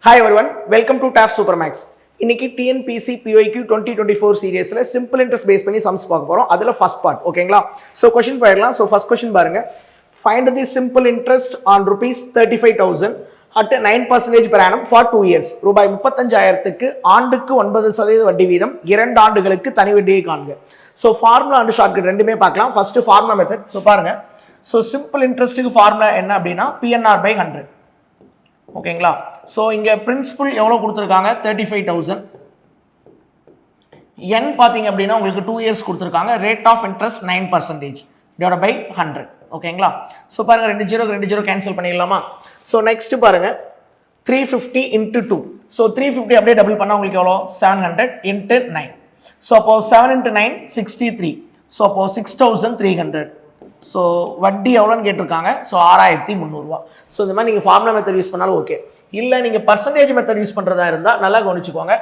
Hi everyone, welcome to TAF Supermax. இன்னைக்கு TNPC POQ 2024 சீரிஸ்ல simple interest base பண்ணி sums பார்க்க போறோம். அதுல ஃபர்ஸ்ட் பார்ட் ஓகேங்களா? சோ क्वेश्चन போயிடலாம். சோ ஃபர்ஸ்ட் क्वेश्चन பாருங்க. Find the simple interest on rupees 35,000 at 9% per annum for 2 years. ரூபாய் 35,000க்கு ஆண்டுக்கு 9% வட்டி வீதம் 2 ஆண்டுகளுக்கு தனி வட்டியை காண்க. சோ ஃபார்முலா அண்ட் ஷார்ட்கட் ரெண்டுமே பார்க்கலாம். First formula method. சோ பாருங்க. சோ சிம்பிள் இன்ட்ரெஸ்ட்க்கு ஃபார்முலா என்ன அப்படினா PNR/100. ஓகேங்களா? சோ இங்க பிரின்சிபல் எவ்வளவு கொடுத்திருக்காங்க 35,000. n பாத்தீங்க அப்படினா உங்களுக்கு 2 இயர்ஸ் கொடுத்திருக்காங்க. Rate of interest 9% divided by 100. ஓகேங்களா? சோ பாருங்க 2 0 கேன்சல் பண்ணிடலாமா? சோ நெக்ஸ்ட் பாருங்க 350 into 2. சோ 350 அப்படியே டபுள் பண்ணா உங்களுக்கு எவ்வளவு 700 into 9. சோ அப்போ 7 into 9 63. சோ அப்போ 6300. ஸோ வட்டி எவ்வளோன்னு கேட்டிருக்காங்க. ஸோ 6,300 ரூபா. ஸோ இந்த மாதிரி நீங்கள் ஃபார்முலா மெத்தட் யூஸ் பண்ணாலும் ஓகே. இல்லை நீங்கள் பர்சன்டேஜ் மெத்தட் யூஸ் பண்ணுறதா இருந்தால் நல்லா கவனிச்சுக்கோங்க.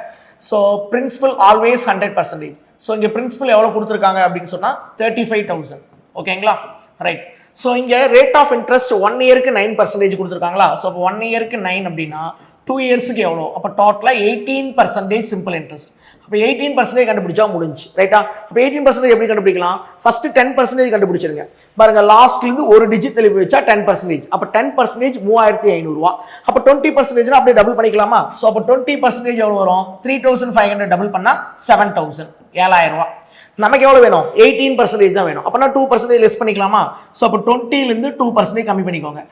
So principal always 100%. ஸோ இங்கே பிரின்சிபல் எவ்வளோ கொடுத்துருக்காங்க அப்படின்னு சொன்னால் 35,000. ஓகேங்களா? ரைட். ஸோ இங்கே ரேட் ஆஃப் இன்ட்ரெஸ்ட் 1 இயருக்கு 9% கொடுத்துருக்காங்களா? ஸோ அப்போ 1 இயருக்கு 9 அப்படின்னா 2 இயர்ஸுக்கு எவ்வளோ? அப்போ டோட்டலாக 18% சிம்பிள் இன்ட்ரெஸ்ட். அப்போ 18% கண்டுபிடிச்சா முடிஞ்சு. ரைட்டா? அப்போ 18% எப்படி கண்டுபிடிக்கலாம்? ஃபர்ஸ்ட் 10% கண்டுபிடிச்சிருங்க. பாருங்க லாஸ்ட்ல இருந்து ஒரு டிஜிட் தள்ளி வச்சா 10%. அப்போ 10% 3,500 ரூபா. அப்போ 20% அப்படியே டபுள் பண்ணிக்கலாமா? ஸோ அப்போ 20% எவ்வளோ வரும்? 3,500 டபுள் பண்ணா 7,000 7,000 ரூபா. நமக்கு எவ்வளோ வேணும்? 18% தான் வேணும். அப்போனா 2% லெஸ் பண்ணிக்கலாமா? ஸோ அப்போ 20லேருந்து 2% கம்மி பண்ணிக்கோங்க.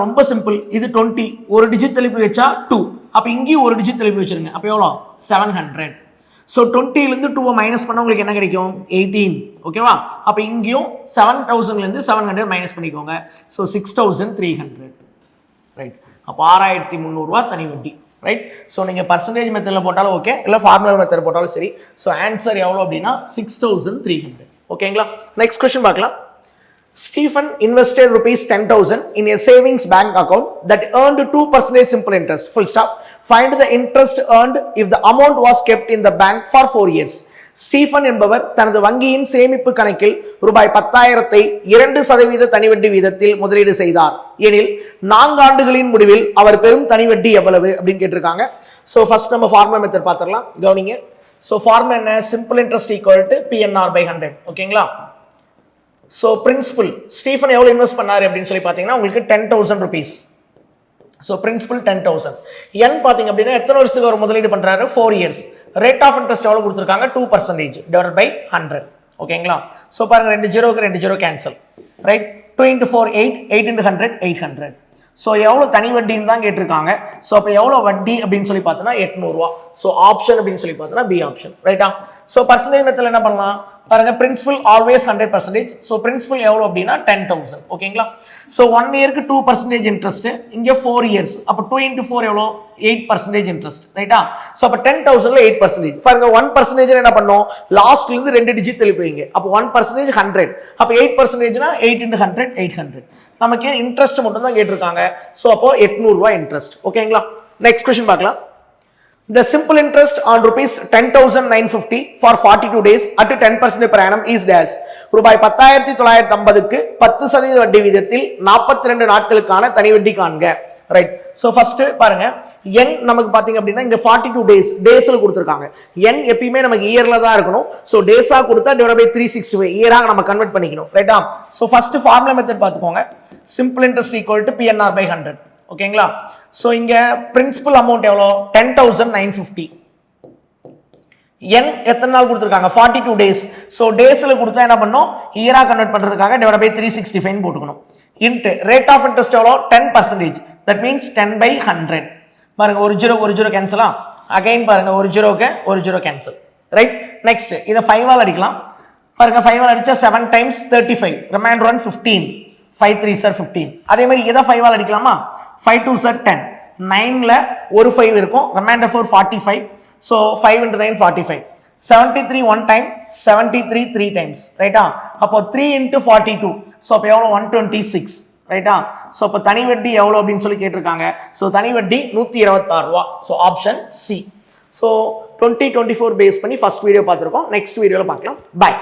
ரொம்ப சிம்பிள். இது 20 ஒரு டிஜிட் தள்ளி வச்சா 2. அப்போ இங்கேயும் ஒரு டிஜிட் தள்ளி வச்சிருங்க. அப்போ எவ்வளோ? 700. ஸோ 20லேருந்து 2 மைனஸ் பண்ண உங்களுக்கு என்ன கிடைக்கும்? 18. ஓகேவா? அப்போ இங்கேயும் 7,000லேருந்து 700 மைனஸ் பண்ணிக்கோங்க. ஸோ 6,300. ரைட். அப்போ 6,300 ரூபா தனி வட்டி. ரைட். ஸோ நீங்கள் பர்சன்டேஜ் மெத்தடில் போட்டாலும் ஓகே, இல்லை ஃபார்முலா மெத்தட் போட்டாலும் சரி. ஸோ ஆன்சர் எவ்வளோ அப்படின்னா 6,300. ஓகேங்களா? நெக்ஸ்ட் கொஸ்டின் பார்க்கலாம். Stephen invested rupees 10,000 in a savings bank account that earned 2% simple interest. Full stop. Find the interest earned if the amount was kept in the bank for 4 years. Stephen என்பவர் தனது வங்கியின் சேமிப்பு கணக்கில் ரூபாய் 10,000 2% தனிவட்டி வீதத்தில் முதலீடு செய்தார் எனில் 4 ஆண்டுகளின் முடிவில் அவர் பெறும் தனிவட்டி எவ்வளவு அப்படின்னு கேட்டிருக்காங்க. ஸோ ஃபர்ஸ்ட் நம்ம ஃபார்முலா மெத்தட் பார்த்துடலாம். கவனிங்க. ஸோ ஃபார்முலா என்ன? Simple interest equal to PNR/100. ஓகேங்களா? ஸோ பிரின்சிபல் ஸ்டீஃபன் எவ்வளோ இன்வெஸ்ட் பண்ணாரு அப்படின்னு சொல்லி பார்த்தீங்கன்னா உங்களுக்கு 10,000 rupees. So principal 10,000. என் பார்த்தீங்க அப்படின்னா எத்தனை வருஷத்துக்கு அவர் முதலீடு பண்ணுறாரு? 4 இயர்ஸ். ரேட் ஆஃப் இன்ட்ரெஸ்ட் எவ்வளோ கொடுத்துருக்காங்க? 2% டிவைடட் பை 100. ஓகேங்களா? ஸோ பாருங்க 2 0 cancel. Right. 2 into 4 8 8 into 100 800. So எவ்வளோ தனி வட்டின்னு தான் கேட்டிருக்காங்க. ஸோ அப்போ எவ்வளோ வட்டி அப்படின்னு சொல்லி பார்த்தோன்னா 800 ரூபா. ஸோ ஆப்ஷன் அப்படின்னு சொல்லி பார்த்தோன்னா பி ஆப்ஷன். ரைட்டா? ஸோ பர்சன்டேஜ் மெத்தடில் என்ன பண்ணலாம்? பாருங்க பிரின்சிபல் ஆல்வேஸ் 100%. ஸோ பிரின்சிபல் எவ்வளோ அப்படின்னா 10,000. ஓகேங்களா? ஸோ 1 இயருக்கு 2% இன்ட்ரெஸ்ட். இங்கே 4 இயர்ஸ். அப்போ 2 into 4 எவ்வளோ? 8% இன்ட்ரெஸ்ட். ரைட்டா? ஸோ அப்போ 10,000ல 8%. பாருங்க 1% என்ன பண்ணோம்? லாஸ்ட்ல இருந்து 2 டிஜிட் தெளிப்பீங்க. அப்போ 1% 100. அப்போ 8%னா 8 into 100 800. நமக்கு இன்ட்ரெஸ்ட் மட்டும் தான் கேட்டிருக்காங்க. ஸோ அப்போ 800 ரூபாய் இன்ட்ரெஸ்ட். ஓகேங்களா? நெக்ஸ்ட் கொஸ்டின் பார்க்கலாம். The simple interest on rupees 10,950 for 42 days at 10% per annum is dash. ரூபாய் 10,950க்கு 10% வட்டி வீதத்தில் 42 நாட்களுக்கான தனி வட்டி காண்க. ரைட். ஸோ ஃபர்ஸ்ட் பாருங்க n நமக்கு பார்த்தீங்க அப்படின்னா இங்க 42 டேஸ் டேஸ்ல கொடுத்துருக்காங்க. n எப்பயுமே நமக்கு இயர்ல தான் இருக்கணும். ஸோ டேஸா கொடுத்தா டிவைட் பை 365 இயராக நம்ம கன்வெர்ட் பண்ணிக்கணும். ரைட்டா? ஸோ ஃபர்ஸ்ட் ஃபார்முலா மெத்தட் பார்த்துக்கோங்க. Simple interest equal to PNR/100. ஓகேங்களா? சோ இங்க பிரின்சிபல் அமௌண்ட் எவ்வளோ? 10,950. n எத்தனை நாள் கொடுத்துருக்காங்க? 42 டேஸ். ஸோ டேஸ்ல கொடுத்தா என்ன பண்ணும்? இயரா கன்வெர்ட் பண்றதுக்காக டிவைட் பை 365 போட்டுக்கணும். இன்ட் ரேட் ஆஃப் இன்ட்ரெஸ்ட் எவ்வளோ? 10%. That means 10/100. பாருங்க ஒரு 0 கேன்சலா? அகைன் பாருங்க ஒரு 0 கேன்சல். ரைட். நெக்ஸ்ட் இதை 5 ஆல் அடிக்கலாம். பாருங்க 5 ஆல் அடிச்சா 7 times 35. ரிமைண்டர் 1 15. 5 3s are 15. அதே மாதிரி இதை 5 ஆல் அடிக்கலாமா? 5 2s are 10. 9ல ஒரு 5 இருக்கும். Reminder 4 45. So 5 into 9 45. 73 1 time 73 3 times. ரைட்டா? அப்போ 3 into 42. ஸோ அப்போ எவ்வளோ? 126. ரைட்டா? ஸோ அப்போ தனி வட்டி எவ்வளோ அப்படின்னு சொல்லி கேட்டிருக்காங்க. ஸோ தனி வட்டி 126 ரூபா. So option C. So 2024 base பண்ணி ஃபர்ஸ்ட் வீடியோ பார்த்துருக்கோம். நெக்ஸ்ட் வீடியோவில் பார்க்கலாம். பை.